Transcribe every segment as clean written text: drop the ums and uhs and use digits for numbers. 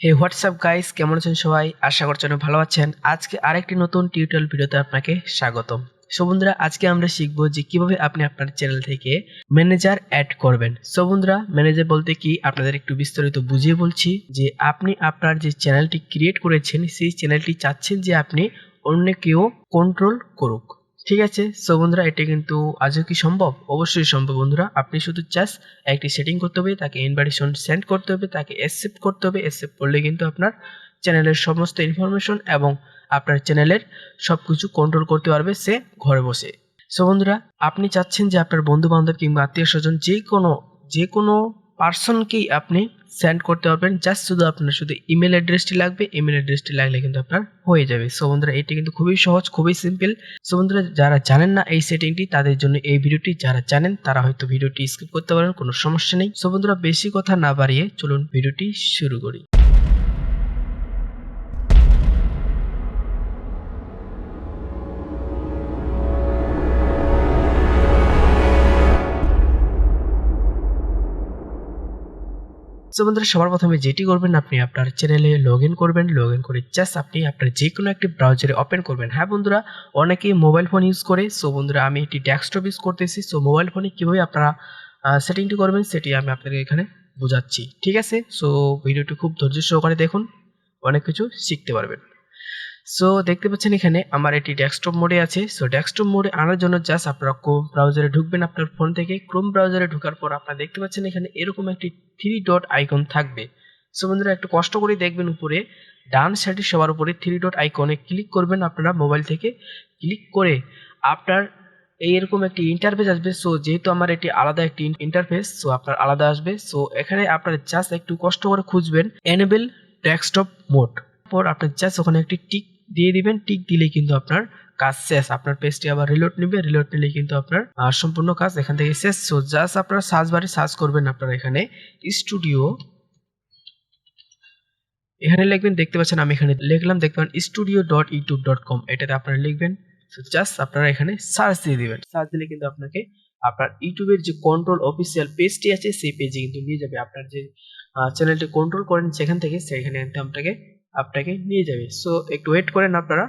হে WhatsApp guys, কেমন আছেন সবাই? আশা করছি অনেক ভালো আছেন। আজকে আরেকটি নতুন টিউটোরিয়াল ভিডিওতে আপনাকে স্বাগতম। সো বন্ধুরা, আজকে আমরা শিখবো যে কিভাবে আপনি আপনার চ্যানেল থেকে ম্যানেজার অ্যাড করবেন। সো বন্ধুরা, ম্যানেজার বলতে কি আপনাদের একটু বিস্তারিত বুঝিয়ে বলছি যে আপনি আপনার যে চ্যানেলটি ক্রিয়েট করেছেন সেই চ্যানেলটি চাচ্ছেন যে আপনি অন্য কেউ কন্ট্রোল করুক। ঠিক আছে, সো বন্ধুরা, এটা কিন্তু আজও কি সম্ভব? অবশ্যই সম্ভব বন্ধুরা। আপনি শুধু জাস্ট একটি সেটিং করতে হবে, তাকে ইনভাইটেশন সেন্ড করতে হবে, তাকে অ্যাকসেপ্ট করতে হবে। অ্যাকসেপ্ট করলে কিন্তু আপনার চ্যানেলের সমস্ত ইনফরমেশন এবং আপনার চ্যানেলের সবকিছু কন্ট্রোল করতে পারবে সে ঘরে বসে। সো বন্ধুরা, আপনি চাচ্ছেন যে আপনার বন্ধু বান্ধব কিংবা আত্মীয় স্বজন যে কোনো পার্সনকেই আপনি সেন্ড করতে পারবেন। জাস্ট শুধু আপনার শুধু ইমেল অ্যাড্রেসটি লাগবে। ইমেল অ্যাড্রেসটি লাগলে কিন্তু আপনার হয়ে যাবে। সো বন্ধুরা, এটি কিন্তু খুবই সহজ, খুবই সিম্পল। সো বন্ধুরা, যারা জানেন না এই সেটিংটি তাদের জন্য এই ভিডিওটি, যারা জানেন তারা হয়তো ভিডিওটি স্কিপ করতে পারেন, কোনো সমস্যা নেই। সো বন্ধুরা, বেশি কথা না বাড়িয়ে চলুন ভিডিওটি শুরু করি। সো বন্ধুরা, সবার প্রথমে যেটি করবেন, আপনি আপনার চ্যানেলে লগ ইন করবেন। লগ ইন করে জাস্ট আপনি আপনার যে কোনো একটি ব্রাউজারে ওপেন করবেন। হ্যাঁ বন্ধুরা, অনেকেই মোবাইল ফোন ইউজ করে। সো বন্ধুরা, আমি এটি ডেস্কটপ ইউজ করতেছি। সো মোবাইল ফোনে কীভাবে আপনারা সেটিংটি করবেন সেটি আমি আপনাদের এখানে বোঝাচ্ছি। ঠিক আছে, সো ভিডিওটি খুব ধৈর্য সহকারে দেখুন, অনেক কিছু শিখতে পারবেন। সো দেখতে পাচ্ছেন এখানে আমার এটি ডেস্কটপ মোডে আছে। সো ডেস্কটপ মোডে আনার জন্য জাস্ট আপনারা ক্রোম ব্রাউজারে ঢুকবেন। আপনার ফোন থেকে ক্রোম ব্রাউজারে ঢোকার পর আপনারা দেখতে পাচ্ছেন এখানে এরকম একটি 3 ডট আইকন থাকবে। সো বন্ধুরা, একটু কষ্ট করে দেখবেন, উপরে ডান সাইডে সবার উপরে 3 ডট আইকনে ক্লিক করবেন। আপনারা মোবাইল থেকে ক্লিক করে আপনার এইরকম একটি ইন্টারফেস আসবে। সো যেহেতু আমার এটি আলাদা একটি ইন্টারফেস, সো আপনার আলাদা আসবে। সো এখানে আপনারা জাস্ট একটু কষ্ট করে খুঁজবেন এনেবল ডেস্কটপ মোড। পর আপনার জাস্ট ওখানে একটি টিক দিয়ে দিবেন। টিক দিলে কিন্তু আপনার কাজ শেষ। আপনার পেজটি আবার রিলোড নেবে। রিলোড নিলে কিন্তু আপনার সম্পূর্ণ কাজ এখান থেকে শেষ। সো জাস্ট আপনারা সার্চ বারে সার্চ করবেন, আপনারা এখানে স্টুডিও এখানে লিখবেন। দেখতে পাচ্ছেন আমি এখানে লিখলাম, দেখবেন studio.youtube.com, এটাতে আপনারা লিখবেন। সো জাস্ট আপনারা এখানে সার্চ দিয়ে দিবেন। সার্চ দিলে কিন্তু আপনাকে আপনার ইউটিউবের যে কন্ট্রোল অফিসিয়াল পেজটি আছে সেই পেজে কিন্তু নিয়ে যাবে। আপনার যে চ্যানেলটি কন্ট্রোল করেন সেখান থেকে সেখানে আপনাকে নিয়ে যাবে। সো একটু ওয়েট করেন আপনারা।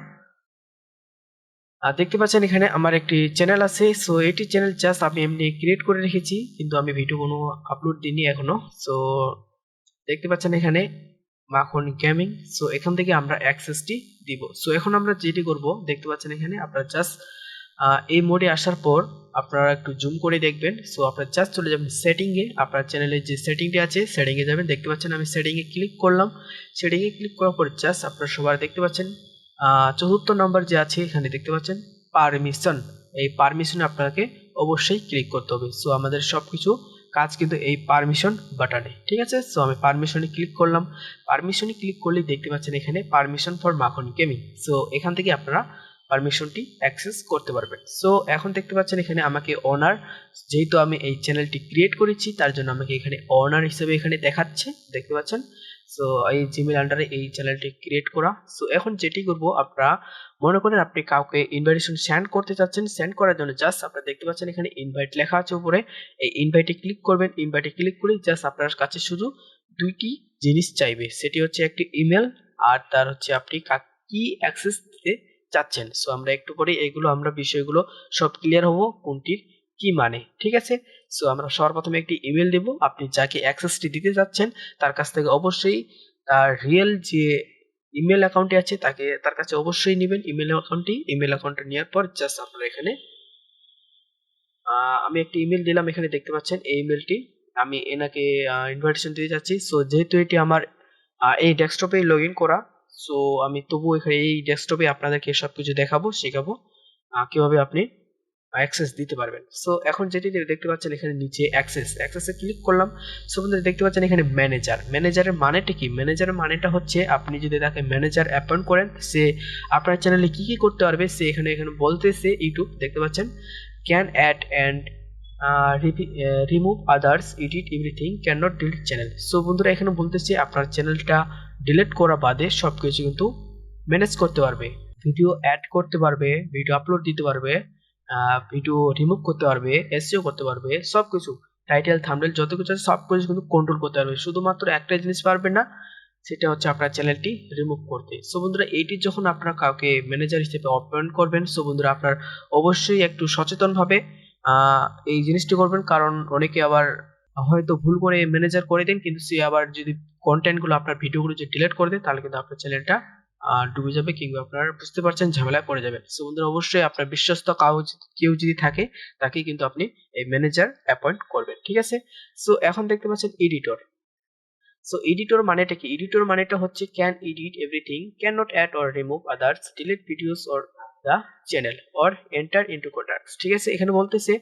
দেখতে পাচ্ছেন এখানে আমার একটি চ্যানেল আছে। সো এটি চ্যানেল জাস্ট আমি এমনি ক্রিয়েট করে রেখেছি, কিন্তু আমি ভিডিও কোনো আপলোড দিইনি এখনো। সো দেখতে পাচ্ছেন এখানে মাখন গেমিং। সো এখান থেকে আমরা অ্যাক্সেসটি দিব। সো এখন আমরা যেটি করব, দেখতে পাচ্ছেন এখানে আপনারা জাস্ট এই মোডে আসার পর আপনারা একটু জুম করে দেখবেন। সো আপনারা জাস্ট চলে যাবেন সেটিংয়ে। আপনার চ্যানেলের যে সেটিংটি আছে সেটিংয়ে যাবেন। দেখতে পাচ্ছেন আমি সেটিংয়ে ক্লিক করলাম। সেটিংয়ে ক্লিক করার পর জাস্ট আপনারা সবার দেখতে পাচ্ছেন ৪র্থ নম্বর যে আছে এখানে দেখতে পাচ্ছেন পারমিশন। এই পারমিশনে আপনাকে অবশ্যই ক্লিক করতে হবে। সো আমাদের সব কিছু কাজ কিন্তু এই পারমিশন বাটনে। ঠিক আছে, সো আমি পারমিশনে ক্লিক করলাম। পারমিশনে ক্লিক করলে দেখতে পাচ্ছেন এখানে পারমিশন ফর মাখন গেমিং। সো এখান থেকে আপনারা পারমিশনটি অ্যাক্সেস করতে পারবেন। সো এখন দেখতে পাচ্ছেন এখানে আমাকে ওনার, যেহেতু আমি এই চ্যানেলটি ক্রিয়েট করেছি তার জন্য আমাকে এখানে ওনার হিসেবে এখানে দেখাচ্ছে, দেখতে পাচ্ছেন। সো এই জিমেল আন্ডারে এই চ্যানেলটি ক্রিয়েট করা। সো এখন যেটি করব, আপনারা মনে করেন আপনি কাউকে ইনভাইটেশন সেন্ড করতে চাচ্ছেন। সেন্ড করার জন্য জাস্ট আপনারা দেখতে পাচ্ছেন এখানে ইনভাইট লেখা আছে উপরে। এই ইনভাইটে ক্লিক করবেন। ইনভাইটে ক্লিক করে জাস্ট আপনার কাছে শুধু দুইটি জিনিস চাইবে, সেটি হচ্ছে একটি ইমেল আর তার হচ্ছে আপনি কি অ্যাক্সেস দিতে চাচ্ছেন। সো আমরা একটু করে এইগুলো আমরা বিষয়গুলো সব ক্লিয়ার হবো কোনটির কি মানে। ঠিক আছে, সো আমরা সর্বপ্রথমে একটি ইমেল দেব। আপনি যাকে অ্যাক্সেসটি দিতে যাচ্ছেন তার কাছ থেকে অবশ্যই তার রিয়েল যে ইমেল অ্যাকাউন্টে আছে তার কাছে অবশ্যই নেবেন ইমেল অ্যাকাউন্টটা নেওয়ার পর জাস্ট আপনারা এখানে আমি একটি ইমেল দিলাম। এখানে দেখতে পাচ্ছেন এই ইমেলটি আমি এনাকে ইনভাইটেশন দিতে যাচ্ছি। সো যেহেতু এটি আমার এই ডেস্কটপে লগ ইন করা, সো আমি তবু এখানে এই ডেস্কটপে আপনাদেরকে সবকিছু দেখাবো, শেখাবো কিভাবে আপনি অ্যাক্সেস দিতে পারবেন। সো এখন যেটি দেখতে পাচ্ছেন এখানে নিচে অ্যাক্সেসে ক্লিক করলাম। সো বন্ধুরা, দেখতে পাচ্ছেন এখানে ম্যানেজারের মানেটা কি? ম্যানেজারের মানেটা হচ্ছে আপনি যদি তাকে ম্যানেজার অ্যাপয়েন্ট করেন, সে আপনার চ্যানেলে কি কি করতে পারবে সে এখানে বলতেছে। ইউটিউব দেখতে পাচ্ছেন can add and remove others, edit everything, can not delete channel. So বন্ধুরা, এখানে বলতেছে আপনার চ্যানেলটা ডিলিট করা বাদে সবকিছু কিন্তু ম্যানেজ করতে পারবে। ভিডিও অ্যাড করতে পারবে, ভিডিও আপলোড দিতে পারবে, ভিডিও রিমুভ করতে পারবে, এসইও করতে পারবে, সবকিছু টাইটেল থাম্বনেল যত কিছু আছে সবকিছু কিন্তু কন্ট্রোল করতে পারবে। শুধুমাত্র একটা জিনিস পারবে না, সেটা হচ্ছে আপনার চ্যানেলটি রিমুভ করতে। সো বন্ধুরা এইটি যখন আপনারা কাউকে ম্যানেজার হিসেবে অ্যাপয়েন্ট করবেন, সো বন্ধুরা আপনার অবশ্যই একটু সচেতনভাবে এই জিনিসটি করবেন, কারণ অনেকে আবার হয়তো ভুল করে ম্যানেজার করে দেন, কিন্তু সে আবার যদি কন্টেন্টগুলো আপনার ভিডিওগুলো যদি ডিলিট করে দেয় তাহলে কিন্তু আপনার চ্যানেলটা ডুবে যাবে, কিংবা আপনার বুঝতে পারছেন ঝামেলায় পড়ে যাবে। সো বন্ধুরা অবশ্যই আপনার বিশ্বস্ত কেউ যদি থাকে তাকে কিন্তু আপনি এই ম্যানেজার অ্যাপয়েন্ট করবেন, ঠিক আছে। সো এখন দেখতে পাচ্ছেন এডিটর। সো এডিটর মানেটা কি? এডিটর মানেটা হচ্ছে can edit everything, can not add or remove others, delete videos or the channel or enter into contracts. ঠিক আছে, এখানে বলতেছে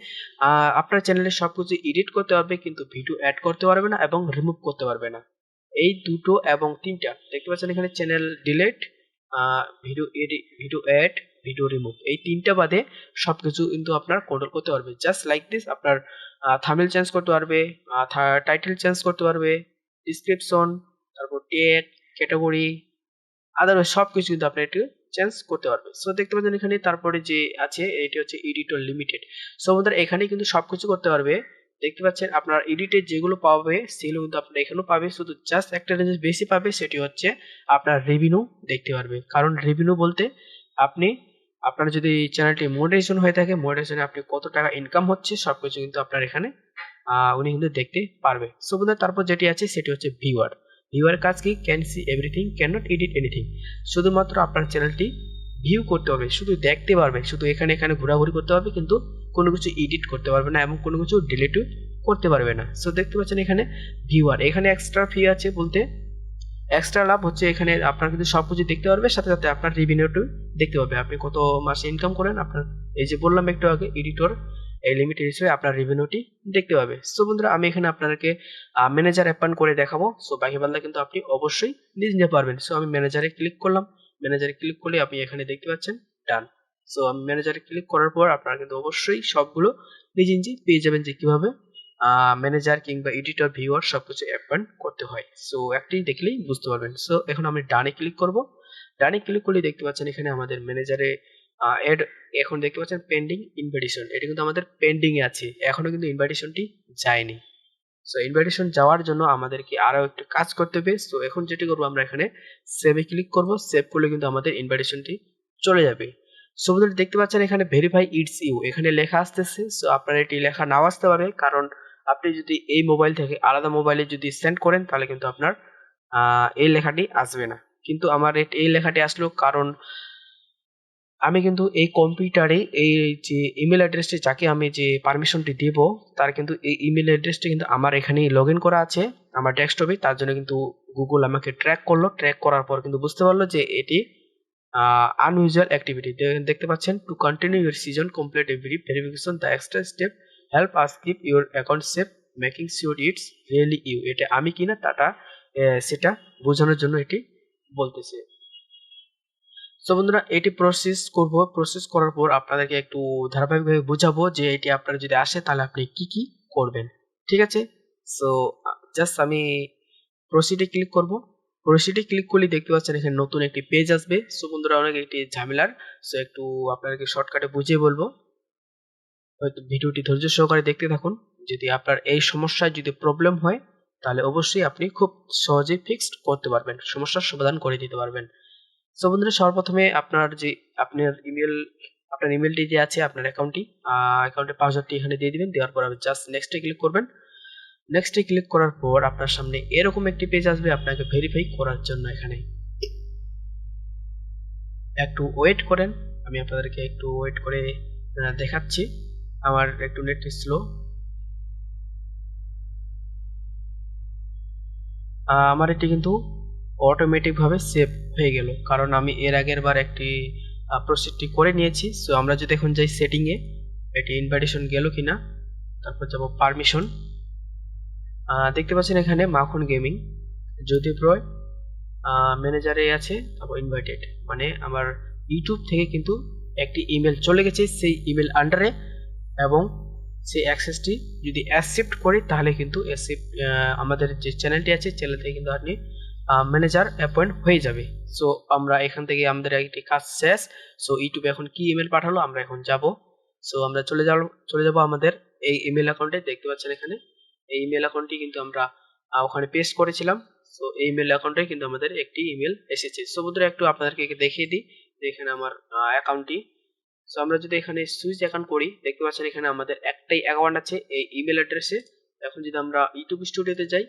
আপনার চ্যানেলে সবকিছু এডিট করতে পারবে কিন্তু ভিডিও অ্যাড করতে পারবে না এবং রিমুভ করতে পারবে না। এই দুটো এবং তিনটা দেখতে পাচ্ছেন এখানে, channel delete, video edit, video add, video remove, এই তিনটা বাদে সবকিছু কিন্তু আপনার কন্ট্রোল করতে পারবে। জাস্ট লাইক দিস, আপনার থাম্বনেল চেঞ্জ করতে পারবে, টাইটেল চেঞ্জ করতে পারবে, ডিসক্রিপশন, তারপর ট্যাগ, ক্যাটাগরি, আদারওয়াইজ সবকিছু কিন্তু আপনি একটু চেঞ্জ করতে পারবে। সো দেখতে পাচ্ছেন এখানে তারপরে যে আছে এটি হচ্ছে এডিটর লিমিটেড। সো আমাদের এখানে কিন্তু সবকিছু করতে পারবে। দেখতে পাচ্ছেন আপনার এডিটে যেগুলো পাবে সেগুলো কিন্তু আপনার এখানেও পাবে, শুধু জাস্ট একটা জিনিস বেশি পাবে, সেটি হচ্ছে আপনার রেভিনিউ দেখতে পারবে। কারণ রেভিনিউ বলতে আপনি আপনার যদি চ্যানেলটি মনিটাইজেশন হয়ে থাকে, মনিটাইজেশনে আপনি কত টাকা ইনকাম হচ্ছে সবকিছু কিন্তু আপনার এখানে উনি কিন্তু দেখতে পারবে। সো বন্ধুরা তারপর যেটি আছে সেটি হচ্ছে ভিউয়ার। ভিউয়ার কাজ কি? Can see everything, can not edit anything. শুধুমাত্র আপনার চ্যানেলটি ভিউ করতে হবে, শুধু দেখতে পারবে, শুধু এখানে এখানে ঘোরাঘুরি করতে পারবে, কিন্তু কোনো কিছু এডিট করতে পারবে না এবং কোনো কিছু ডিলিটও করতে পারবে না। সো দেখতে পাচ্ছেন এখানে ভিউয়ার, এখানে এক্সট্রা ফি আছে বলতে এক্সট্রা লাভ হচ্ছে এখানে আপনার কিন্তু সবকিছু দেখতে পারবে, সাথে সাথে আপনার রেভিনিউটা দেখতে পাবে, আপনি কত মাসে ইনকাম করেন। আপনার এই যে বললাম একটু আগে এডিটর এই লিমিটেড হিসেবে আপনার রেভিনিউটি দেখতে পাবে। সো বন্ধুরা আমি এখানে আপনাদেরকে ম্যানেজার অ্যাপয়েন্ট করে দেখাবো। সো বাকি বাদলা কিন্তু আপনি অবশ্যই নিতে পারবেন। সো আমি ম্যানেজারে ক্লিক করলাম, ম্যানেজারে ক্লিক করলে আপনি এখানে দেখতে পাচ্ছেন ডান। সো আমি ম্যানেজারে ক্লিক করার পর আপনারা কিন্তু অবশ্যই সবগুলো নিজে নিজে পেয়ে যাবেন যে কিভাবে ম্যানেজার কিংবা এডিটর ভিউয়ার সবকিছু অ্যাপয়েন্ট করতে হয়। সো একটি দেখলেই বুঝতে পারবেন। সো এখন আমি ডানে ক্লিক করব, ডানে ক্লিক করলে দেখতে পাচ্ছেন এখানে আমাদের ম্যানেজারে এড, এখন দেখতে পাচ্ছেন পেন্ডিং ইনভাইটেশন, এটা কিন্তু আমাদের পেন্ডিং এ আছে, এখনো কিন্তু ইনভাইটেশনটি যায়নি। সো ইনভাইটেশন যাওয়ার জন্য আমাদেরকে আরো একটু কাজ করতে হবে। সো এখন যেটি করবো আমরা এখানে সেভে ক্লিক করব, সেভ করলে কিন্তু আমাদের ইনভাইটেশনটি চলে যাবে। সো বন্ধুরা দেখতে পাচ্ছেন এখানে ভেরিফাই ইটস ইউ এখানে লেখা আসতেছে। সো আপনার এটি লেখা নাও আসতে পারে, কারণ আপনি যদি এই মোবাইল থেকে আলাদা মোবাইলে যদি সেন্ড করেন তাহলে কিন্তু আপনার এই লেখাটি আসবে না, কিন্তু আমার এই লেখাটি আসলো কারণ আমি কিন্তু এই কম্পিউটারে এই যে ইমেল অ্যাড্রেসটি যাকে আমি যে পারমিশনটি দেব তার কিন্তু এই ইমেল অ্যাড্রেসটি কিন্তু আমার এখানেই লগ ইন করা আছে আমার ডেস্কটপে। তার জন্য কিন্তু গুগল আমাকে ট্র্যাক করলো, ট্র্যাক করার পর কিন্তু বুঝতে পারলো যে এটি আনইউজুয়াল অ্যাক্টিভিটি। দেখতে পাচ্ছেন to continue your season complete every verification the extra step help us keep your account safe making sure it's really you. এটা আমি কিনা টাটা সেটা বোঝানোর জন্য এটি বলতেছে। সো বন্ধুরা এটি প্রসেস করব, প্রসেস করার পর আপনাদেরকে একটু ধারাবাহিকভাবে বোঝাবো যে এটি আপনার যদি আসে তাহলে আপনি কি কি করবেন, ঠিক আছে। সো জাস্ট আমি প্রসিডে ক্লিক করব, প্রসিডে ক্লিক করলে দেখতে পাচ্ছেন এখানে নতুন একটি পেজ আসবে। সো বন্ধুরা অনেক একটি ঝামেলার, সো একটু আপনাদেরকে শর্টকাটে বুঝিয়ে বলবো, হয়তো ভিডিওটি ধৈর্য সহকারে দেখতে থাকুন। যদি আপনার এই সমস্যায় যদি প্রবলেম হয় তাহলে অবশ্যই আপনি খুব সহজেই ফিক্সড করতে পারবেন, সমস্যার সমাধান করে দিতে পারবেন। সো বন্ধুরা সর্বপ্রথমে আপনার ইমেলটি যে আছে আপনার অ্যাকাউন্টের পাসওয়ার্ডটি এখানে দিয়ে দিবেন, দেওয়ার পর আপনি জাস্ট নেক্সটে ক্লিক করবেন। নেক্সটে ক্লিক করার পর আপনার সামনে এরকম একটি পেজ আসবে আপনাকে ভেরিফাই করার জন্য। এখানে একটু ওয়েট করেন, আমি আপনাদেরকে একটু ওয়েট করে দেখাচ্ছি, আমার একটু নেট স্লো। আমার এটি কিন্তু অটোমেটিক ভাবে সেভ হয়ে গেল, কারণ আমি এর আগের বার একটি প্রসেসটি করে নিয়েছি। সো আমরা যদি এখন যাই সেটিং এ, এটি ইনভাইটেশন গেল কিনা, তারপর যাব পারমিশন, দেখতে পাচ্ছেন এখানে মাখন গেমিং জ্যোতিপ্রয় ম্যানেজারে আছে, তারপর ইনভাইটেড, মানে আমার ইউটিউব থেকে কিন্তু একটি ইমেল চলে গেছে সেই ইমেল আন্ডারে, এবং সেই অ্যাক্সেসটি যদি অ্যাকসেপ্ট করি তাহলে কিন্তু আমাদের যে চ্যানেলটি আছে চ্যানেল থেকে কিন্তু আপনি ম্যানেজার অ্যাপয়েন্ট হয়ে যাবে। সো আমরা এখান থেকে আমাদের একটি কাজ শেষ। সো ইউটিউবে এখন কি ইমেল পাঠালো আমরা এখন যাব। সো আমরা চলে যাব আমাদের এই ইমেল অ্যাকাউন্টে, দেখতে পাচ্ছেন এখানে এই ইমেল অ্যাকাউন্টটি কিন্তু আমরা ওখানে পেস্ট করেছিলাম। সো এই ইমেল অ্যাকাউন্টে কিন্তু আমাদের একটি ইমেল এসেছে। সো বন্ধুরা একটু আপনাদেরকে দেখিয়ে দিই যে এখানে আমার অ্যাকাউন্টটি। সো আমরা যদি এখানে সুইচ অ্যাকাউন্ট করি দেখতে পাচ্ছেন এখানে আমাদের একটাই অ্যাকাউন্ট আছে এই ইমেল অ্যাড্রেসে। এখন যদি আমরা ইউটিউব স্টুডিওতে যাই,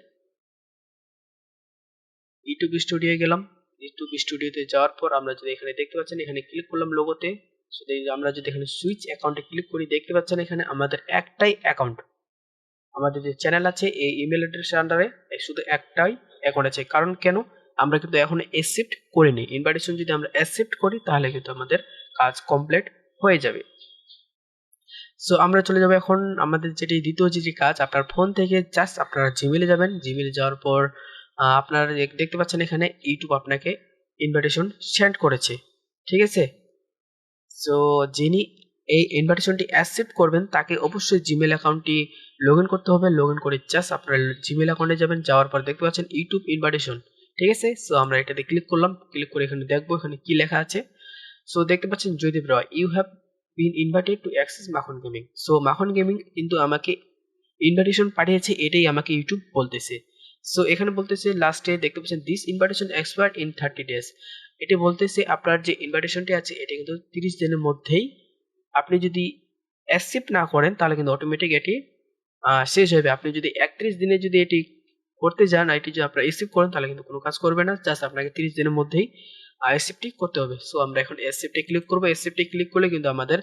ইউটিউব স্টুডিও গেলাম, ইউটিউব স্টুডিওতে যাওয়ার পর আমরা যদি এখানে দেখতে পাচ্ছেন এখানে ক্লিক করলাম লোগোতে। সেটা আমরা যদি এখানে সুইচ অ্যাকাউন্টে ক্লিক করি দেখতে পাচ্ছেন এখানে আমাদের একটাই অ্যাকাউন্ট, আমাদের যে চ্যানেল আছে এই ইমেল অ্যাড্রেসের আন্ডারে শুধু একটাই অ্যাকাউন্ট আছে। কারণ কেন, আমরা কিন্তু এখন অ্যাকসেপ্ট করিনি। ইনভাইটেশন যদি আমরা অ্যাকসেপ্ট করি তাহলে কিন্তু আমাদের কাজ কমপ্লিট হয়ে যাবে। সো আমরা চলে যাবো এখন আমাদের যেটি দ্বিতীয় যেটি কাজ, আপনার ফোন থেকে জাস্ট আপনারা জিমেলে যাবেন। জিমেলে যাওয়ার পর আপনারা দেখতে পাচ্ছেন এখানে ইউটিউব আপনাকে ইনভাইটেশন সেন্ড করেছে, ঠিক আছে। সো যিনি এই ইনভাইটেশনটি অ্যাকসেপ্ট করবেন তাকে অবশ্যই জিমেল অ্যাকাউন্টটি লগ ইন করতে হবে। লগ ইন করে জাস্ট আপনার জিমেল অ্যাকাউন্টে যাবেন, যাওয়ার পর দেখতে পাচ্ছেন ইউটিউব ইনভাইটেশন, ঠিক আছে। সো আমরা এটাতে ক্লিক করলাম, ক্লিক করে এখানে দেখবো এখানে কি লেখা আছে। সো দেখতে পাচ্ছেন Joydeep Roy, you have been invited to access Makhan gaming. So Makhan gaming কিন্তু আমাকে ইনভাইটেশন পাঠিয়েছে, এটাই আমাকে ইউটিউব বলতেছে। সো এখানে বলতেছে লাস্টে দেখতে পাচ্ছেন this invitation expired in 30 days। এটি বলতেছে আপনার যে ইনভাইটেশনটি আছে এটা কিন্তু 30 দিনের মধ্যেই আপনি যদি অ্যাকসেপ্ট না করেন তাহলে কিন্তু অটোমেটিক এটি শেষ হবে। আপনি যদি 31 দিনে যদি এটি করতে যান, এটি যদি আপনারা অ্যাকসেপ্ট করেন তাহলে কিন্তু কোনো কাজ করবে না, জাস্ট আপনাকে 30 দিনের মধ্যেই অ্যাকসেপ্টটি করতে হবে। সো আমরা এখন অ্যাকসেপ্টে ক্লিক করবো। অ্যাকসেপ্টে ক্লিক করলে কিন্তু আমাদের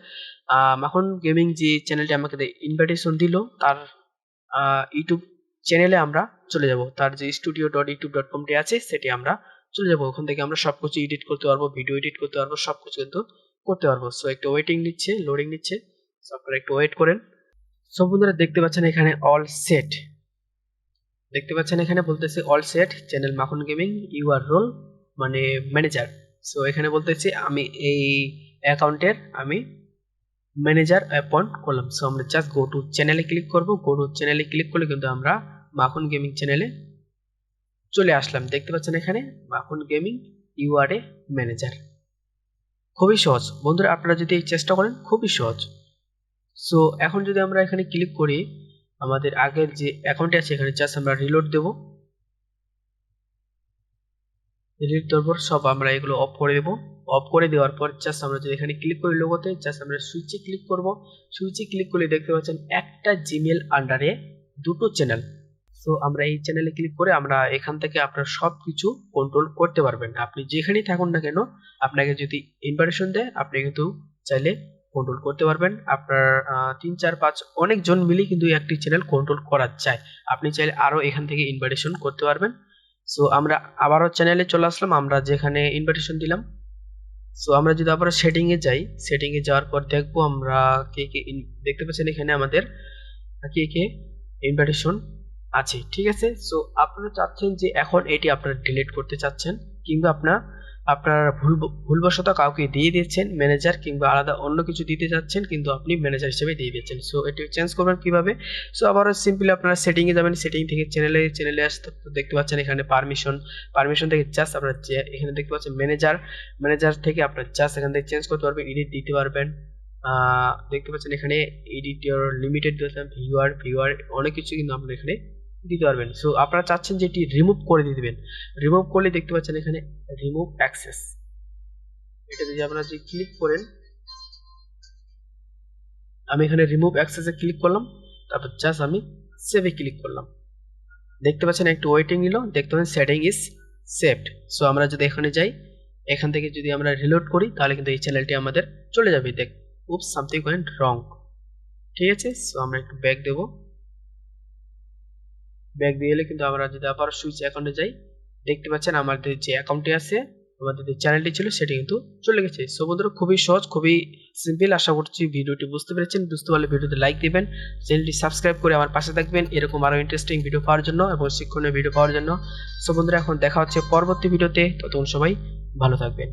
মাখন গেমিং যে চ্যানেলটি আমাকে ইনভাইটেশন দিল তার ইউটিউব চ্যানেলে আমরা চলে যাব। তার যে studio.youtube.com আছে সেটি আমরা চলে যাব। ওখান থেকে আমরা সবকিছু এডিট করতে পারবো, ভিডিও এডিট করতে পারবো, সবকিছু কিন্তু করতে পারবো। সো একটু ওয়েটিং নিচ্ছে, লোডিং নিচ্ছে, সো আপনারা একটু ওয়েট করেন। সো বন্ধুরা দেখতে পাচ্ছেন এখানে অল সেট, দেখতে পাচ্ছেন এখানে বলতেছে অল সেট চ্যানেল মাখন গেমিং, ইউ আর রোল মানে ম্যানেজার। সো এখানে বলতেছে আমি এই অ্যাকাউন্টের আমি ম্যানেজার অ্যাপয়েন্ট করলাম। সো আমরা জাস্ট গো টু চ্যানেলে ক্লিক করব। গো টু চ্যানেলে ক্লিক করলে কিন্তু আমরা মাখন গেমিং চ্যানেলে চলে আসলাম। দেখতে পাচ্ছেন এখানে Makhan gaming you are a manager. খুবই সহজ বন্ধুরা, আপনারা যদি চেষ্টা করেন খুবই সহজ। সো এখন যদি আমরা এখানে ক্লিক করি আমাদের আগের যে অ্যাকাউন্টে আছে এখানে জাস্ট আমরা রিলোড দেব। রিলোড দেওয়ার পর সব আমরা এগুলো অফ করে দেব। অফ করে দেওয়ার পর জাস্ট আমরা যদি এখানে ক্লিক করি লোগোতে, জাস্ট আমরা সুইচে ক্লিক করব। সুইচে ক্লিক করলে দেখতে পাচ্ছেন একটা জিমেল আন্ডারে দুটো চ্যানেল। সো আমরা এই চ্যানেলে ক্লিক করে আমরা এখান থেকে আপনার সব কিছু কন্ট্রোল করতে পারবেন। আপনি যেখানেই থাকুন না কেন আপনাকে যদি ইনভাইটেশন দেয় আপনি কিন্তু চাইলে কন্ট্রোল করতে পারবেন। আপনার 3, 4, 5 অনেকজন মিলে কিন্তু একটি চ্যানেল কন্ট্রোল করা যায়। আপনি চাইলে আরও এখান থেকে ইনভাইটেশন করতে পারবেন। সো আমরা আবারও চ্যানেলে চলে আসলাম, আমরা যেখানে ইনভাইটেশন দিলাম। সো আমরা যদি আবার সেটিংয়ে যাই, সেটিংয়ে যাওয়ার পর দেখবো আমরা কে কে দেখতে পাচ্ছেন এখানে আমাদের কে কে ইনভাইটেশন আছে, ঠিক আছে। সো আপনারা চাচ্ছেন যে এখন এটি আপনারা ডিলিট করতে চাচ্ছেন, কিংবা আপনার ভুলবশত কাউকে দিয়ে দিয়েছেন ম্যানেজার, কিংবা আলাদা অন্য কিছু দিতে চাচ্ছেন কিন্তু আপনি ম্যানেজার হিসেবে দিয়ে দিয়েছেন। সো এটি চেঞ্জ করবেন কিভাবে? সো আবারও সিম্পলি আপনারা সেটিংয়ে যাবেন। সেটিং থেকে চ্যানেলে আসতে দেখতে পাচ্ছেন এখানে পারমিশন থেকে জাস্ট আপনারা এখানে দেখতে পাচ্ছেন ম্যানেজার থেকে আপনারা জাস্ট এখান থেকে চেঞ্জ করতে পারবেন, এডিট দিতে পারবেন। দেখতে পাচ্ছেন এখানে এডিটর লিমিটেড ভিউয়ার অনেক কিছু কিন্তু আপনারা এখানে দিতে পারবেন। সো আপনারা চাচ্ছেন যে এটি রিমুভ করে দিয়ে দিবেন। রিমুভ করলে দেখতে পাচ্ছেন এখানে রিমুভ অ্যাক্সেস, এটা যদি আপনারা যদি ক্লিক করেন, আমি এখানে রিমুভ অ্যাক্সেসে ক্লিক করলাম, তারপর জাস্ট আমি সেভে ক্লিক করলাম। দেখতে পাচ্ছেন একটু ওয়েটিং নিল, দেখতে পাচ্ছেন সেটিং ইজ সেভড। সো আমরা যদি এখানে যাই, এখান থেকে যদি আমরা রিলোড করি তাহলে কিন্তু এই চ্যানেলটি আমাদের চলে যাবে। দেখ উপস সামথিং ওয়েন্ট রং, ঠিক আছে। সো আমরা একটু ব্যাক দেব। ব্যাক দিয়ে এলে কিন্তু আমরা যদি আবার সুইচ অ্যাকাউন্টে যাই দেখতে পাচ্ছেন আমাদের যে অ্যাকাউন্টে আছে, আমাদের যে চ্যানেলটি ছিল সেটি কিন্তু চলে গেছে। সো বন্ধুরা খুবই সহজ, খুবই সিম্পল। আশা করছি ভিডিওটি বুঝতে পেরেছেন। বুঝতে পারলে ভিডিওতে লাইক দিবেন, চ্যানেলটি সাবস্ক্রাইব করে আমার পাশে থাকবেন এরকম আরও ইন্টারেস্টিং ভিডিও পাওয়ার জন্য এবং শিক্ষণীয় ভিডিও পাওয়ার জন্য। সো বন্ধুরা এখন দেখা হচ্ছে পরবর্তী ভিডিওতে, ততক্ষণ সবাই ভালো থাকবেন।